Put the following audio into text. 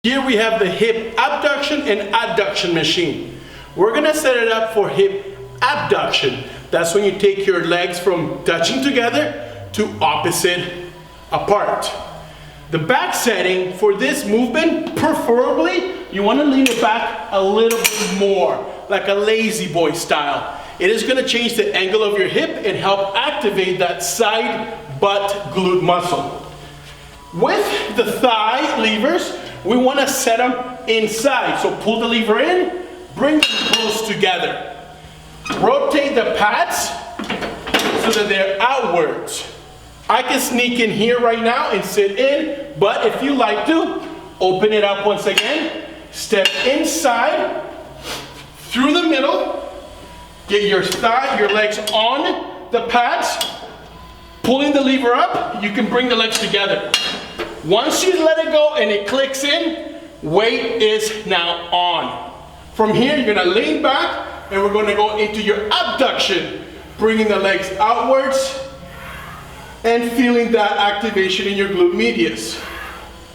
Here we have the hip abduction and adduction machine. We're gonna set it up for hip abduction. That's when you take your legs from touching together to opposite apart. The back setting for this movement, preferably, you wanna lean it back a little bit more, like a lazy boy style. It is gonna change the angle of your hip and help activate that side butt glute muscle. With the thigh levers, we want to set them inside. So pull the lever in, bring them close together. Rotate the pads so that they're outwards. I can sneak in here right now and sit in, but if you like to, open it up once again, step inside, through the middle, get your legs on the pads, pulling the lever up, you can bring the legs together. Once you let it go and it clicks in, weight is now on. From here, you're gonna lean back and we're gonna go into your abduction, bringing the legs outwards and feeling that activation in your glute medius.